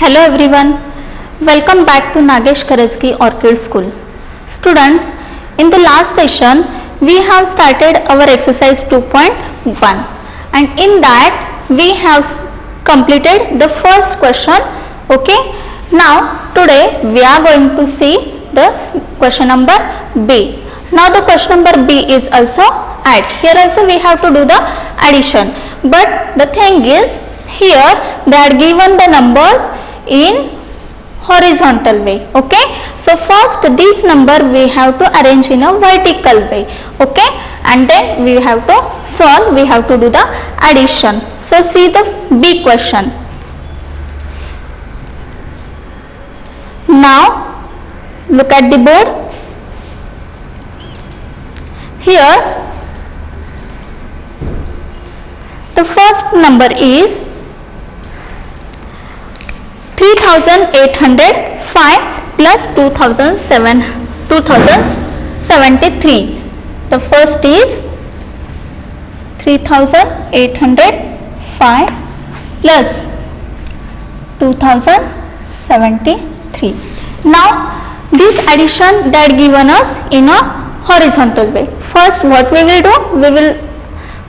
Hello everyone, welcome back to Nagesh Karajki Orchid School. Students, in the last session we have started our exercise 2.1 and in that we have completed the first question. Okay, now today we are going to see the question number B. Now the question number B is also add. Here also we have to do the addition, but the thing is here they are given the numbers in horizontal way. Okay, so first this number we have to arrange in a vertical way. Okay, and then we have to solve, we have to do the addition. So see the B question. Now look at the board. Here the first number is 3805 plus 2073. The first is 3805 plus 2073. Now this addition that given us in a horizontal way. First what we will do, we will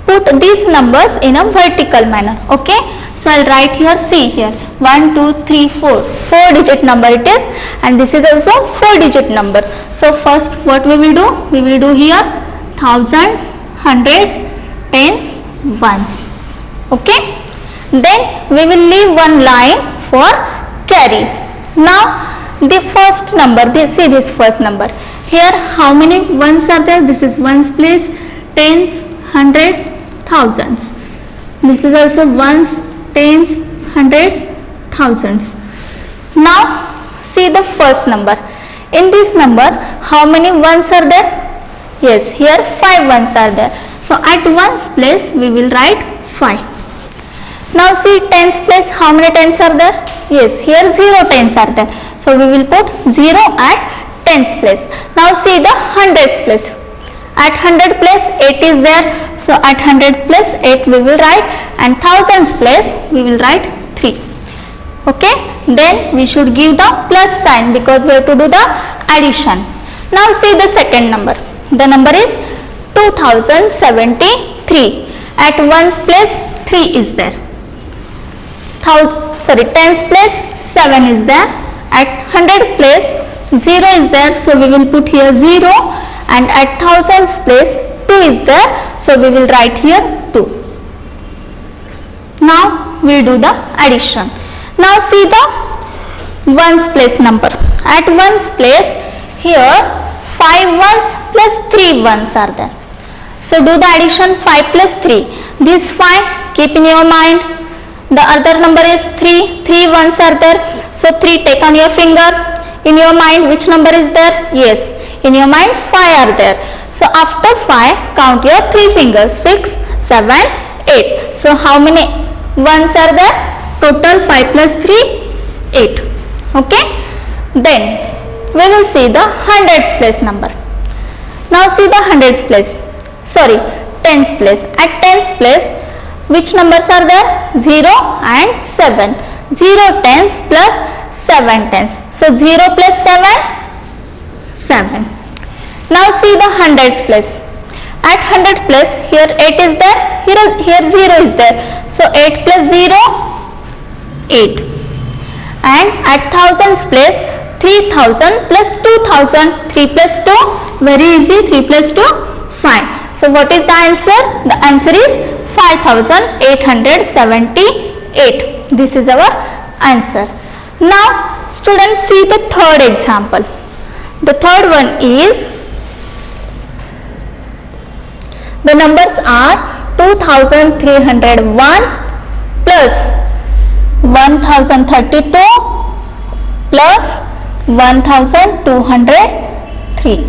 put these numbers in a vertical manner. Okay, so I'll write here, see here 1 2 3 4 digit number it is, and this is also 4-digit number. So first what we will do, we will do here thousands, hundreds, tens, ones. Okay, then we will leave one line for carry. Now the first number, see this first number here, how many ones are there? This is ones place, tens, hundreds, thousands. This is also ones, tens, hundreds, thousands. Now see the first number. In this number how many ones are there? Yes, here 5 ones are there. So at ones place we will write 5. Now see tens place, how many tens are there? Yes, here 0 tens are there. So we will put 0 at tens place. Now see the hundreds place. At 100 place 8 is there. So at hundreds place 8 we will write, and thousands place we will write 3. Okay, then we should give the plus sign because we have to do the addition. Now see the second number. The number is 2073. At ones place 3 is there. Tens place 7 is there. At 100 place 0 is there. So we will put here 0, and at thousands place 2 is there. So we will write here 2. Now we will do the addition. Now see the ones place number. At ones place here 5 ones plus 3 ones are there. So do the addition 5 plus 3. This 5 keep in your mind. The other number is 3. 3 ones are there. So 3 take on your finger. In your mind which number is there? Yes, in your mind 5 are there. So after 5 count your 3 fingers, 6, 7, 8. So how many ones are there? Total 5 plus 3, 8. Okay, then we will see the hundreds place number. Now see the hundreds place, sorry, tens place. At tens place which numbers are there? 0 and 7. 0 tens plus 7 tens. So 0 plus 7, 7. Now see the hundreds place. At 100 place here 8 is there, here 0 is there. So 8 plus 0, 8. And at thousands place 3000 plus 2000. 3 plus 2, very easy, 3 plus 2, 5. So what is the answer? The answer is 5878. This is our answer. Now students see the third example. The third one is, the numbers are 2301 plus 1032 plus 1203.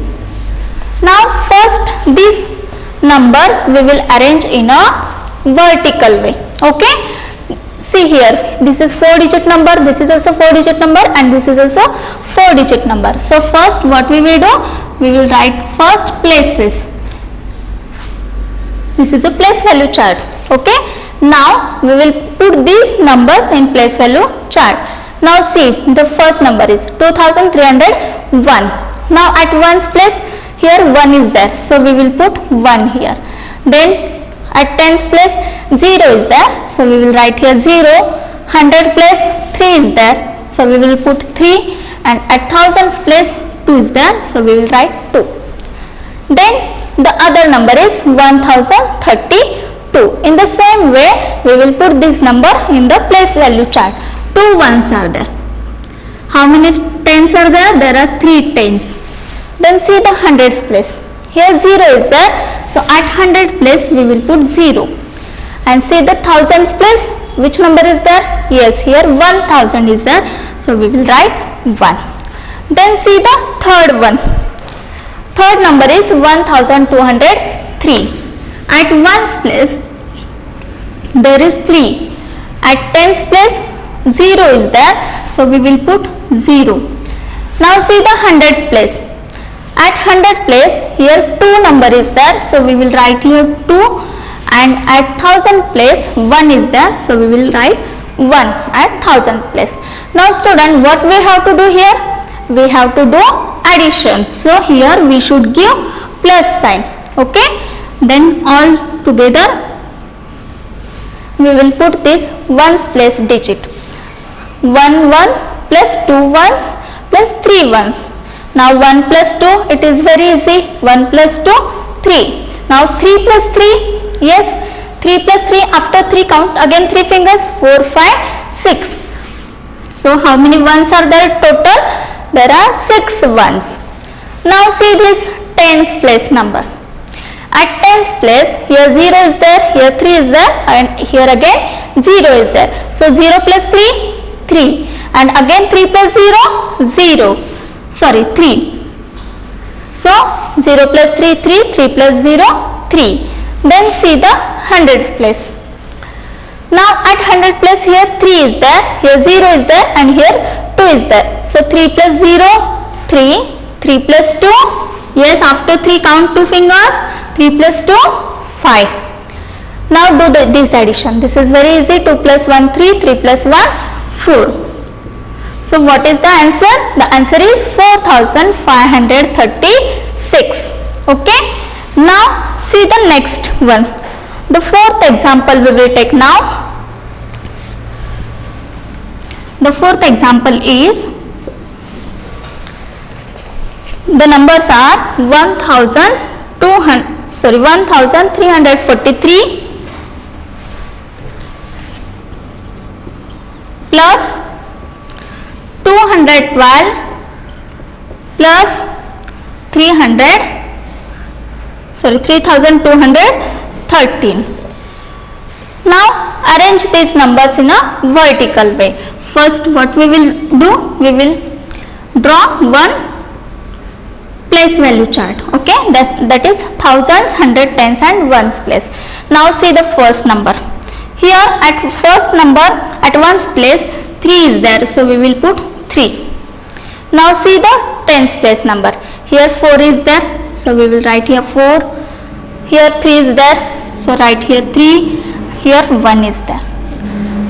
Now first these numbers we will arrange in a vertical way. Okay, see here this is 4-digit number, this is also 4-digit number, and this is also 4-digit number. So first what we will do, we will write first places. This is a place value chart. Okay, now we will put these numbers in place value chart. Now see, the first number is 2301. Now at ones place, here 1 is there, so we will put 1 here. Then at tens place 0 is there, so we will write here 0. 100 place 3 is there, so we will put 3, and at thousands place 2 is there, so we will write 2. Then the other number is 1032. In the same way, we will put this number in the place value chart. 2 ones are there. How many tens are there? There are 3 tens. Then see the hundreds place. Here 0 is there, so at 100 place we will put 0. And see the thousands place, which number is there? Yes, here 1000 is there, so we will write 1. Then see the third one. Third number is 1203. At ones place there is 3. At tens place 0 is there, so we will put 0. Now see the hundreds place. At 100 place, here 2 number is there, so we will write here 2, and at 1000 place 1 is there, so we will write 1 at 1000 place. Now student, what we have to do here? We have to do addition. So here we should give plus sign. Okay. Then all together we will put this ones place digit. 1 1 plus 2 ones plus 3 ones. Now 1 plus 2, it is very easy. 1 plus 2, 3. Now 3 plus 3, yes, 3 plus 3, after 3 count again 3 fingers, 4, 5, 6. So how many ones are there total? There are 6 ones. Now see this tens place numbers. At tens place, here 0 is there, here 3 is there, and here again 0 is there. So 0 plus 3, 3, and again 3 plus 0, 0. Sorry, 3. So 0 plus 3, 3, 3 plus 0, 3. Then see the hundreds place. Now at 100 place, here 3 is there, here 0 is there, and here 2 is there. So 3 plus 0, 3, 3 plus 2, yes, after 3 count 2 fingers, 3 plus 2, 5. Now do this addition. This is very easy. 2 plus 1, 3, 3 plus 1, 4. So what is the answer? The answer is 4536. Okay. Now see the next one. The fourth example we will take now. The fourth example is, the numbers are 1343 plus 212 plus 3213. Now arrange these numbers in a vertical way. First what we will do? We will draw one place value chart. Okay, that is thousands, hundred, tens and ones place. Now see the first number. Here at first number at ones place 3 is there, so we will put 3. Now see the tens place number. Here 4 is there, so we will write here 4. Here 3 is there, so write here 3. Here 1 is there.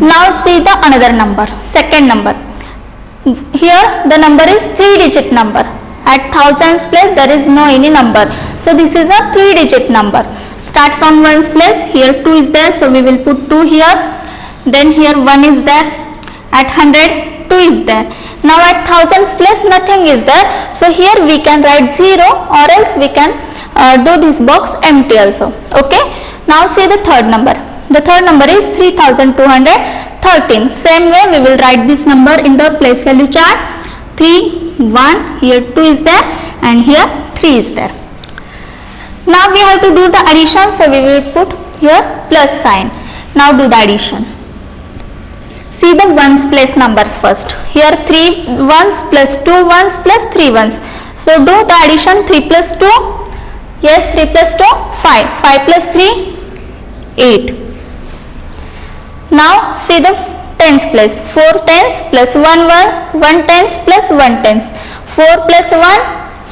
Now see the another number, second number. Here the number is 3-digit number. At thousands place there is no any number, so this is a 3-digit number. Start from ones place. Here 2 is there, so we will put 2 here. Then here 1 is there. At 100 2 is there. Now at thousands place nothing is there, so here we can write 0, or else we can do this box empty also. Okay. Now see the third number. The third number is 3213. Same way we will write this number in the place value chart. 3, 1, here 2 is there, and here 3 is there. Now we have to do the addition, so we will put here plus sign. Now do the addition. See the ones place numbers first. Here 3 ones plus 2 ones plus 3 ones. So do the addition. 3 plus 2. Yes, 3 plus 2, 5. 5 plus 3, 8. Now see the tens place. 4 tens plus 1 1. 1 tens plus 1 tens. 4 plus 1,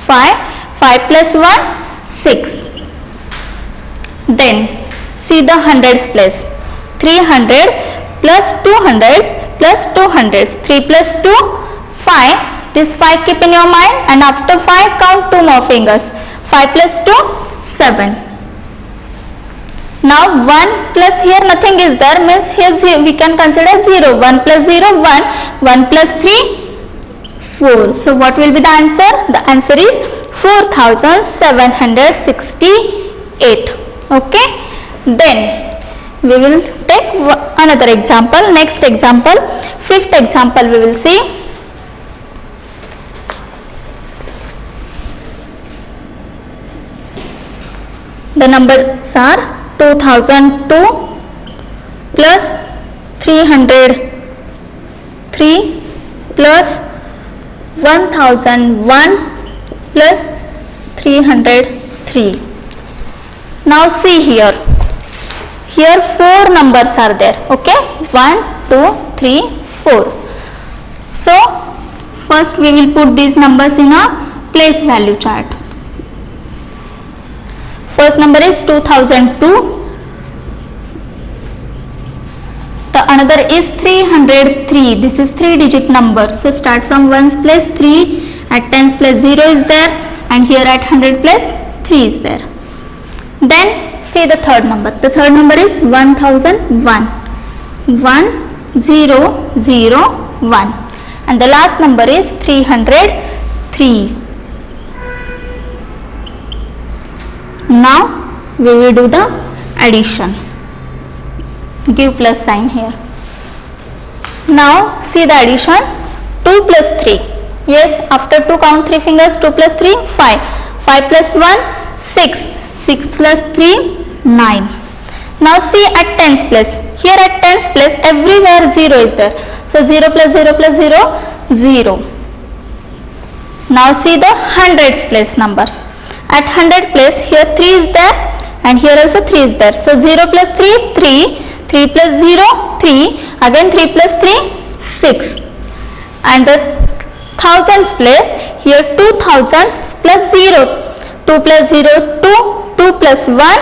5. 5 plus 1, 6. Then see the hundreds place. 300 plus 2 hundreds plus 2 hundreds. 3 plus 2, 5. This 5 keep in your mind, and after 5 count 2 more fingers. 5 plus 2, 7. Now 1 plus here nothing is there, means here we can consider 0. 1 plus 0, 1. 1 plus 3, 4. So what will be the answer? The answer is 4768. Okay. Then we will take another example. Next example, fifth example we will see. The numbers are 2002 plus 303 plus 1001 plus 303. Now see here. Here 4 numbers are there. Okay, 1, 2, 3, 4. So first we will put these numbers in a place value chart. First number is 2002. The another is 303. This is 3-digit number. So start from 1's place 3, at 10's place 0 is there, and here at 100 place 3 is there. Then see the third number. The third number is 1001. 1001. And the last number is 303. Now we will do the addition. Give plus sign here. Now see the addition. 2 plus 3. Yes, after 2 count 3 fingers. 2 plus 3, 5. 5 plus 1, 6. 6 plus 3, 9. Now see at 10's place. Here at 10's place everywhere 0 is there. So 0 plus 0 plus 0, 0. Now see the 100's place numbers. At 100 place here 3 is there, and here also 3 is there. So 0 plus 3, 3. 3 plus 0, 3. Again 3 plus 3, 6. And the thousands place, here 2000 plus 0. 2 plus 0, 2. 2 plus 1,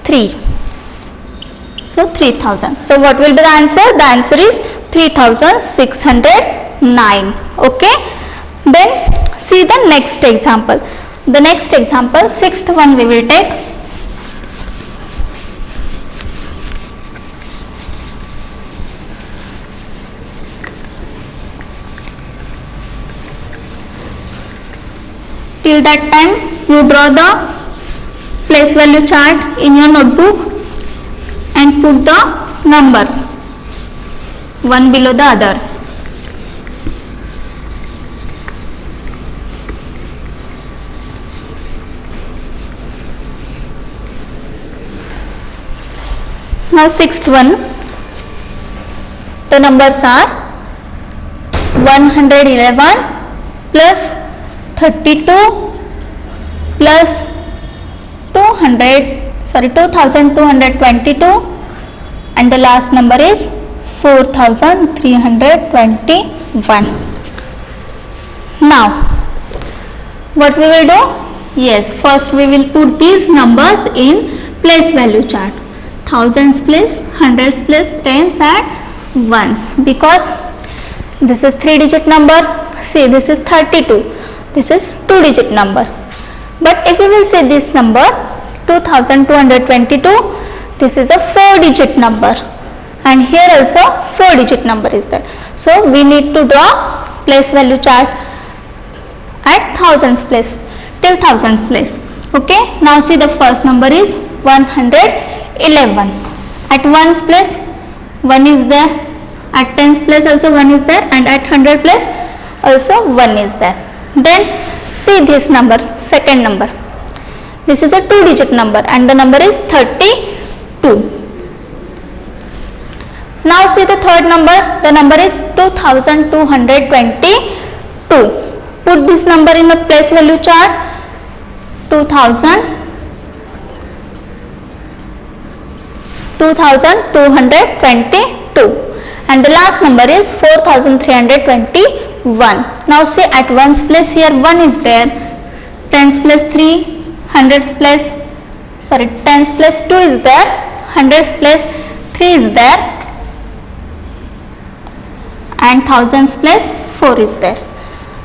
3. So 3000. So what will be the answer? The answer is 3609. Okay. Then see the next example. The next example, sixth one we will take. Till that time you draw the place value chart in your notebook and put the numbers one below the other. Now sixth one, the numbers are 111 plus 32 plus 2222, and the last number is 4321. Now what we will do? Yes, first we will put these numbers in place value chart. Thousands place, hundreds place, tens and ones, because this is 3-digit number. See, this is 32. This is 2-digit number. But if we will say this number 2222, this is a 4-digit number, and here also 4-digit number is there. So we need to draw place value chart at thousands place till thousands place. Okay. Now see the first number is 111. At 1's place 1 is there, at 10's place also 1 is there, and at 100 place also 1 is there. Then see this number, second number. This is a 2-digit number and the number is 32. Now see the third number. The number is 2222. Put this number in a place value chart. 2222, and the last number is 4321. Now say at 1's place here 1 is there, 10's place 3, 100's place, 10's place 2 is there, 100's place 3 is there, and thousands place 4 is there.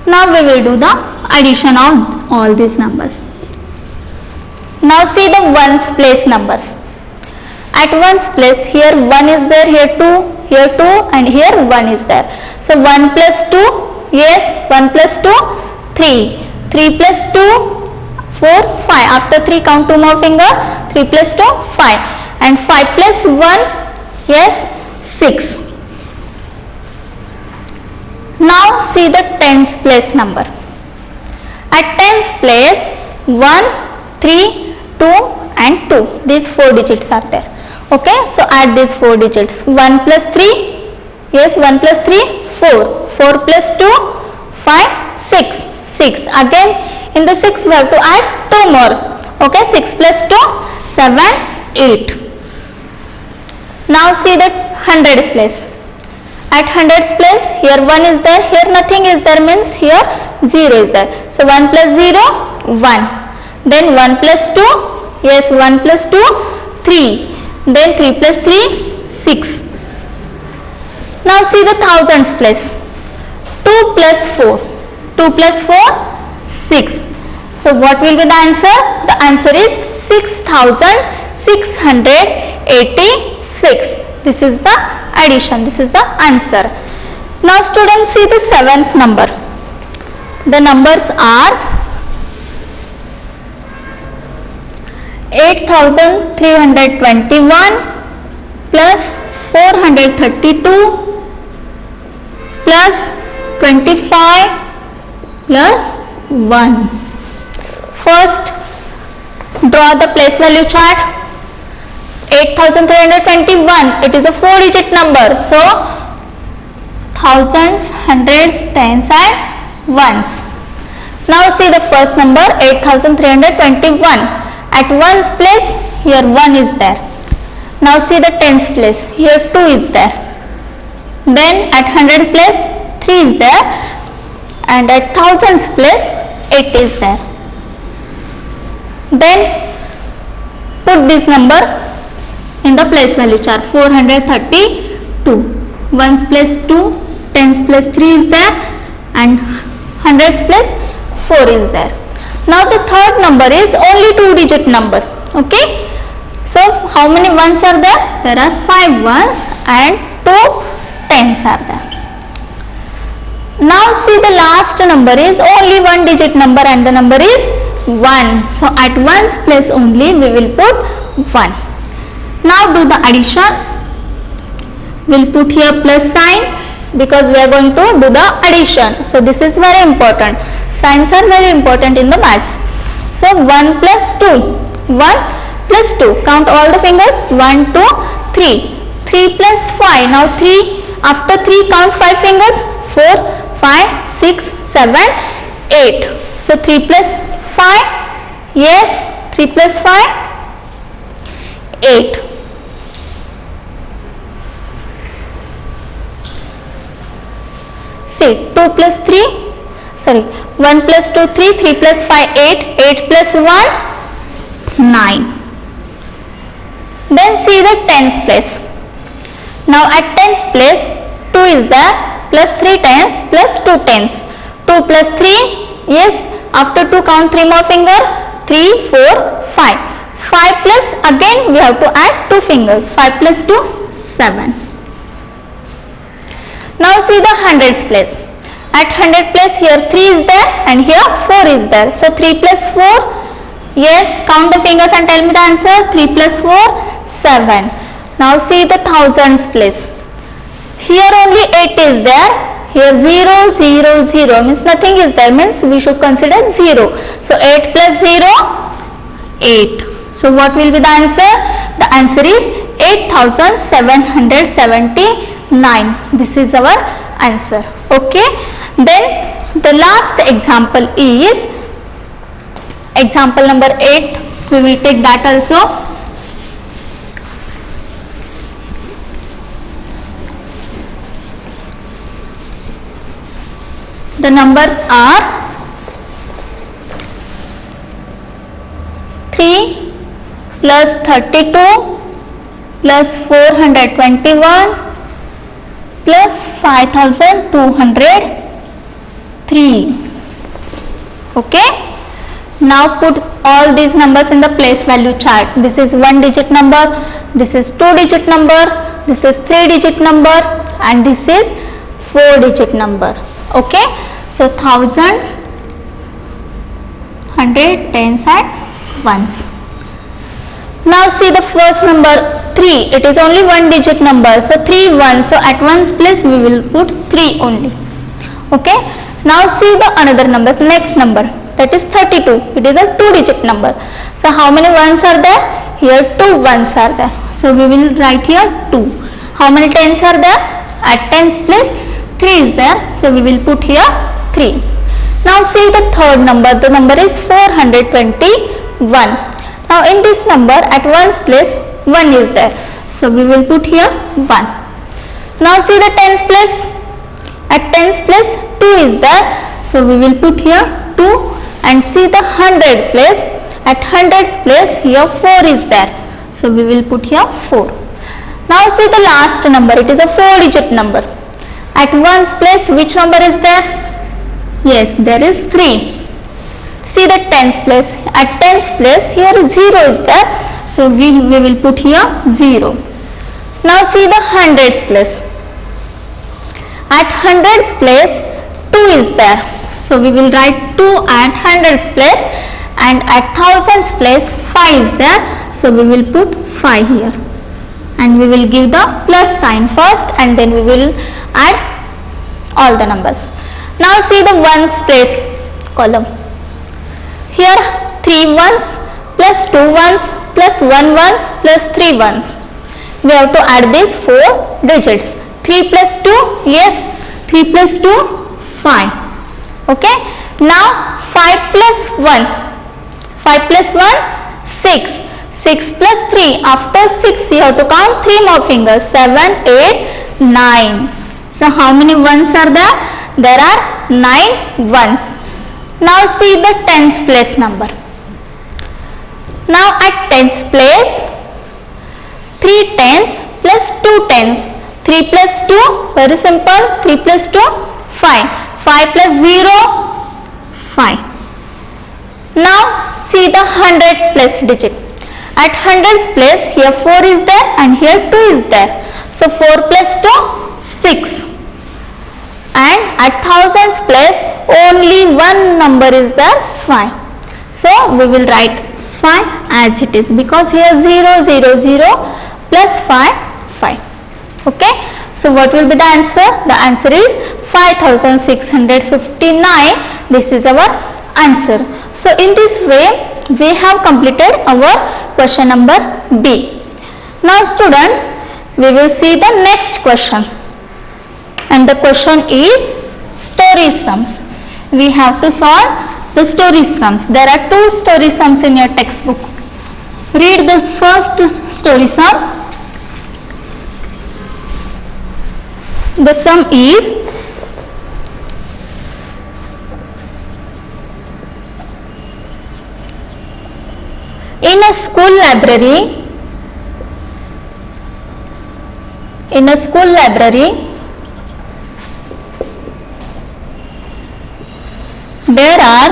Now we will do the addition of all these numbers. Now see the ones place numbers. At ones place, here 1 is there, here 2, and here 1 is there. So 1 plus 2, yes, 1 plus 2, 3. 3 plus 2, 4, 5. After 3 count 2 more finger, 3 plus 2, 5. And 5 plus 1, yes, 6. Now see the tens place number. At tens place, 1, 3, 2 and 2. These 4 digits are there. Okay, so add these 4 digits. 1 plus 3, yes, 1 plus 3, 4. 4 plus 2, 5, 6. 6. Again, in the 6 we have to add 2 more. Okay, 6 plus 2, 7, 8. Now see the 100 place. At 100's place, here 1 is there, here nothing is there, means here 0 is there. So 1 plus 0, 1. Then 1 plus 2, yes, 1 plus 2, 3. Then 3 plus 3, 6. Now see the thousands place. 2 plus 4. 2 plus 4, 6. So what will be the answer? The answer is 6686. This is the addition. This is the answer. Now students, see the 7th number. The numbers are 8321 plus 432 plus 25 plus 1. First, draw the place value chart. 8321, it is a 4 digit number. So thousands, hundreds, tens and ones. Now see the first number 8321. At ones place, here 1 is there. Now see the tens place, here 2 is there. Then at 100 place, 3 is there. And at thousands place, 8 is there. Then put this number in the place value chart. 432. Ones place 2, tens place 3 is there, and hundreds place 4 is there. Now the third number is only 2 digit number. Okay, so how many ones are there? There are 5 ones and 2 tens are there. Now see the last number is only 1 digit number and the number is 1. So at ones place only we will put 1. Now do the addition. We'll put here plus sign because we are going to do the addition. So this is very important. Signs are very important in the maths. So 1 plus 2. 1 plus 2. Count all the fingers. 1, 2, 3. 3 plus 5. Now 3. After 3 count 5 fingers. 4, 5, 6, 7, 8. So 3 plus 5. Yes. 3 plus 5. 8. See, 2 plus 3, sorry, 1 plus 2, 3, 3 plus 5, 8, 8 plus 1, 9. Then see the tens place. Now at tens place, 2 is there, plus 3 tens, plus 2 tens. 2 plus 3, yes, after 2 count 3 more finger, 3, 4, 5. 5 plus, again we have to add 2 fingers, 5 plus 2, 7. Now see the hundreds place. At 100 place, here 3 is there and here 4 is there. So 3 plus 4, yes, count the fingers and tell me the answer. 3 plus 4, 7. Now see the thousands place. Here only 8 is there. Here 0, 0, 0 means nothing is there, means we should consider 0. So 8 plus 0, 8. So what will be the answer? The answer is 8779. This is our answer. Okay. Then the last example is example number 8. We will take that also. The numbers are 3 plus 32 plus 421 plus 5203. Okay, now put all these numbers in the place value chart. This is 1 digit number, this is 2 digit number, this is 3 digit number, and this is 4 digit number. Okay, so thousands, hundred, tens and ones. Now see the first number 3, it is only 1 digit number, so 3 ones, so at ones place we will put 3 only. Okay, now see the another numbers, next number, that is 32, it is a 2 digit number, so how many ones are there? Here 2 ones are there, so we will write here 2. How many tens are there? At tens place 3 is there, so we will put here 3. Now see the third number, the number is 421. Now in this number at ones place 1 is there, so we will put here 1. Now see the tens place, at tens place 2 is there, so we will put here 2, and see the 100 place, at hundreds place here 4 is there, so we will put here 4. Now see the last number, it is a 4 digit number. At ones place which number is there? Yes, there is 3. See the tens place, at tens place here 0 is there, so we will put here 0. Now see the hundreds place, at hundreds place 2 is there, so we will write 2 at hundreds place, and at thousands place 5 is there, so we will put 5 here, and we will give the plus sign first and then we will add all the numbers. Now see the ones place column, here 3 ones plus 2 ones plus 1 ones plus 3 ones. We have to add these 4 digits. 3 plus 2, yes, 3 plus 2, 5. Okay, now 5 plus 1, 5 plus 1, 6. 6 plus 3, after 6 you have to count 3 more fingers, 7, 8, 9. So how many ones are there? There are 9 ones. Now see the tens place number. Now at tens place 3 tens plus 2 tens. 3 plus 2, very simple, 3 plus 2, 5. 5 plus 0, 5. Now see the hundreds place digit. At hundreds place here 4 is there and here 2 is there. So 4 plus 2, 6. And at thousands place only one number is there, 5. So we will write 5 as it is, because here 0, 0, 0 plus 5, 5. Okay, so what will be the answer? The answer is 5659. This is our answer. So in this way we have completed our question number B. Now students, we will see the next question, and the question is story sums. We have to solve the story sums. There are 2 story sums in your textbook. Read the first story sum. The sum is in a school library, there are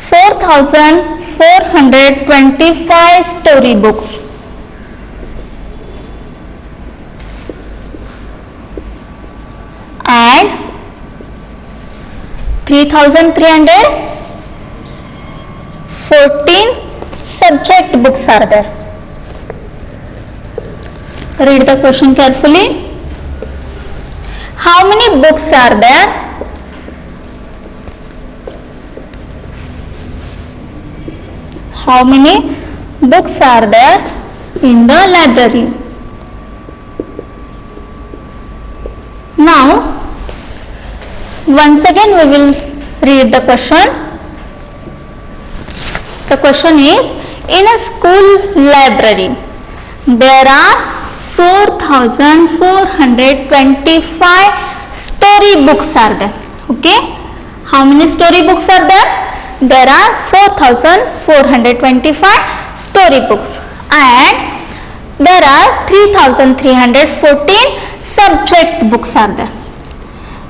4,425 storybooks. And 3,314 subject books are there. Read the question carefully. How many books are there? How many books are there in the library? Now, once again we will read the question. The question is, in a school library, there are 4,425 story books are there. Okay, how many story books are there? There are 4,425 story books, and there are 3314 subject books are there.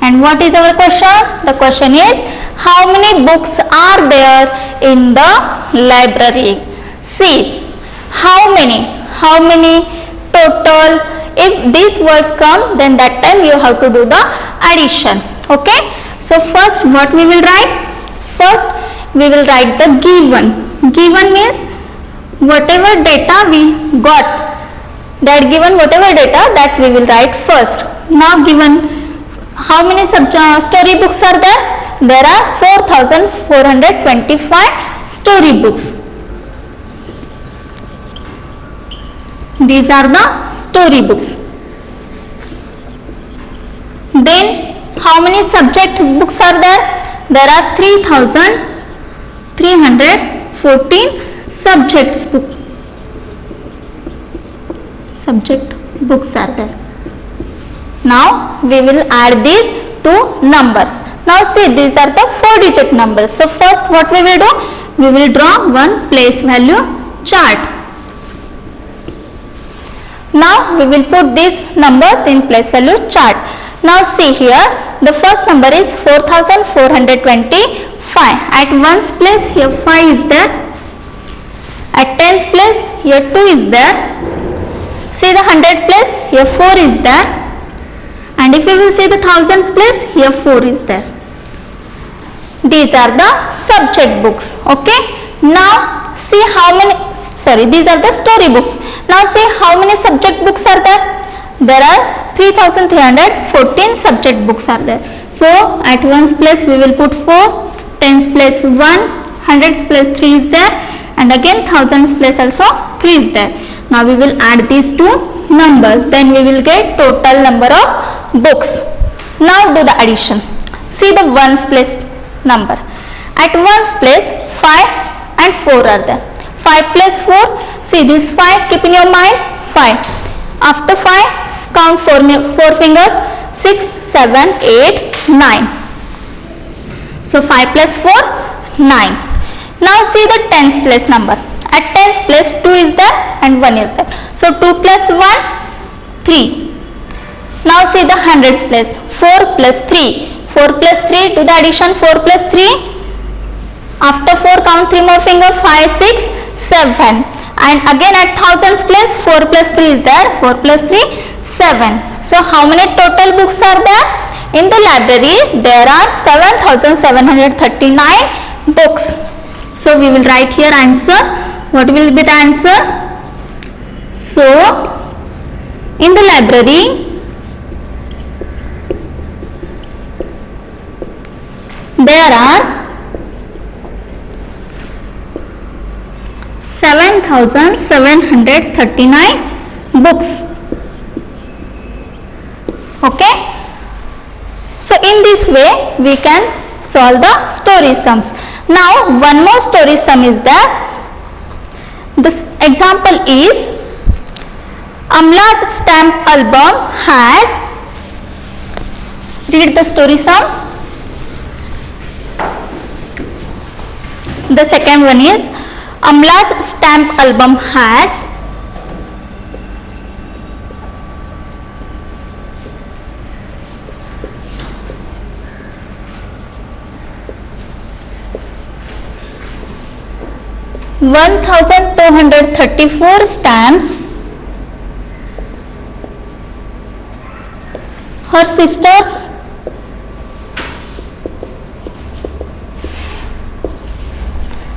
And what is our question? The question is, how many books are there in the library? See, how many total. If these words come, then that time you have to do the addition. Okay, so first what we will write? First we will write the given. Given means whatever data we got, that given whatever data that we will write first. Now given how many story books are there? There are 4425 story books. These are the story books. Then how many subject books are there? There are 3314 subject books are there. Now we will add these two numbers. Now see, these are the 4-digit numbers. So first what we will do? We will draw one place value chart. Now we will put these numbers in place value chart. Now see here, the first number is 4425. At ones place here 5 is there. At tens place here 2 is there. See the 100 place here 4 is there. And if we will see the thousands place, here 4 is there. These are the subject books. Okay. Now see how many, these are the story books. Now see how many subject books are there? There are 3314 subject books are there. So at ones place we will put 4, tens place 1, hundreds place 3 is there, and again thousands place also 3 is there. Now we will add these two numbers, then we will get total number of books. Now do the addition. See the ones place number. At ones place 5 and 4 are there. 5 plus 4, see this 5, keep in your mind 5. After 5, count 4 fingers, 6, 7, 8, 9. So 5 plus 4, 9. Now see the tens place number. At tens place 2 is there and 1 is there. So 2 plus 1, 3. Now see the hundreds place, 4 plus 3. 4 plus 3, do the addition, 4 plus 3. After 4, count 3 more finger, 5, 6, 7. And again at thousands place, 4 plus 3 is there, 4 plus 3, 7. So how many total books are there? In the library, there are 7739 books. So we will write here answer. What will be the answer? So in the library, there are 7739 books. Okay. So in this way we can solve the story sums. Now one more story sum is there. This example is, Amla's stamp album has, read the story sum. The second one is, Amla's stamp album has (1,234) stamps. Her sisters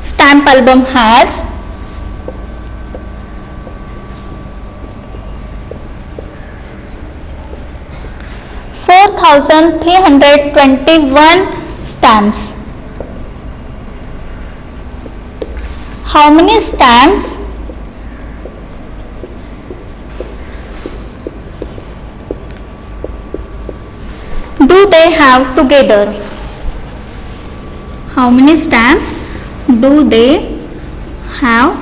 stamp album has 4,321 stamps. How many stamps do they have together? How many stamps do they have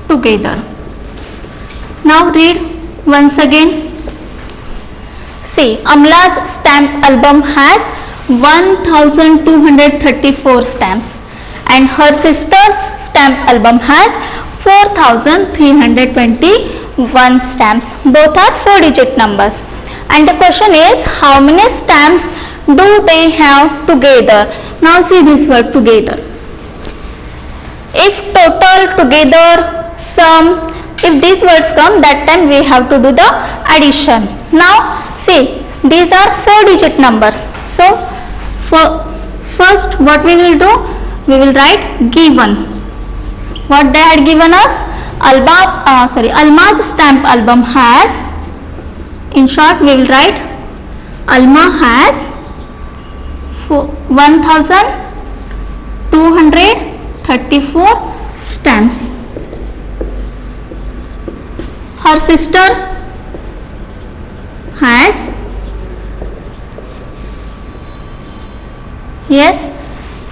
together? Now read once again. See, Amla's stamp album has 1,234 stamps and her sister's stamp album has 4,321 1 stamps. Both are 4-digit numbers. And the question is, how many stamps do they have together? Now see this word together. If total, together, sum, if these words come, that time we have to do the addition. Now see, these are 4-digit numbers. So for first what we will do, we will write given. What they had given us? Alma's stamp album has, in short we will write Alma has 1234 stamps. Her sister has, yes,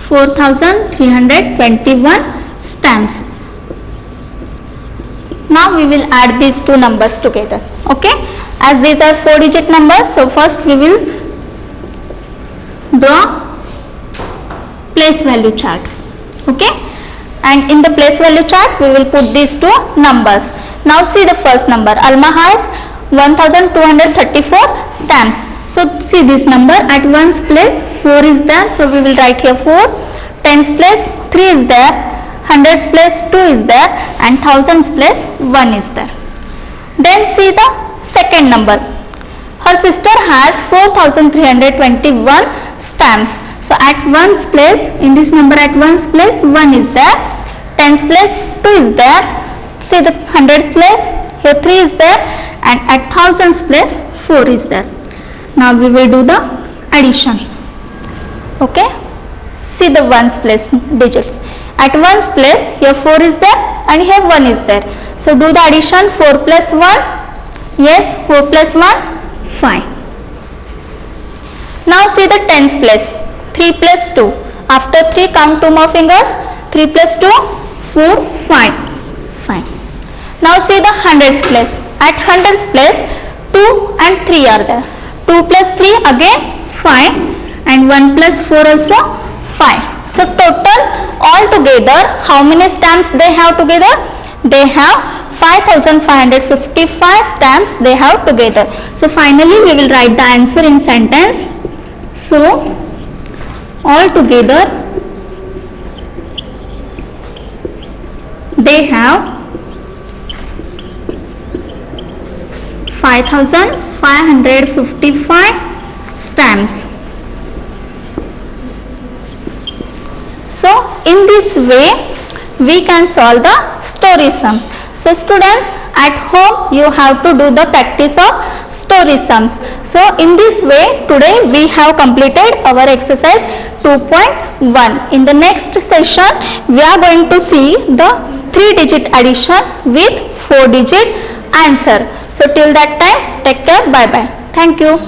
4321 stamps. Now we will add these two numbers together. Okay, as these are 4-digit numbers, so first we will draw place value chart. Okay, and in the place value chart we will put these two numbers. Now see the first number. Alma has 1234 stamps. So see this number, at ones place 4 is there, so we will write here 4. Tens place 3 is there, hundreds place 2 is there, and thousands place 1 is there. Then see the second number. Her sister has 4321 stamps. So at ones place, in this number at ones place 1 is there, tens place 2 is there, see the hundreds place here 3 is there, and at thousands place 4 is there. Now we will do the addition. Okay, see the ones place digits. At ones place here 4 is there and here 1 is there. So do the addition. 4 plus 1, yes, 4 plus 1, 5. Now see the tens place. 3 plus 2. After 3 count 2 more fingers. 3 plus 2, 4, 5. Fine. Now see the hundreds place. At hundreds place 2 and 3 are there. 2 plus 3 again 5 and 1 plus 4 also 5. So total all together how many stamps they have together? They have 5555 stamps they have together. So finally we will write the answer in sentence. So all together they have 5555 stamps. So in this way we can solve the story sums. So students, at home you have to do the practice of story sums. So in this way today we have completed our exercise 2.1. In the next session we are going to see the 3-digit addition with 4-digit answer. So till that time, take care, bye bye. Thank you.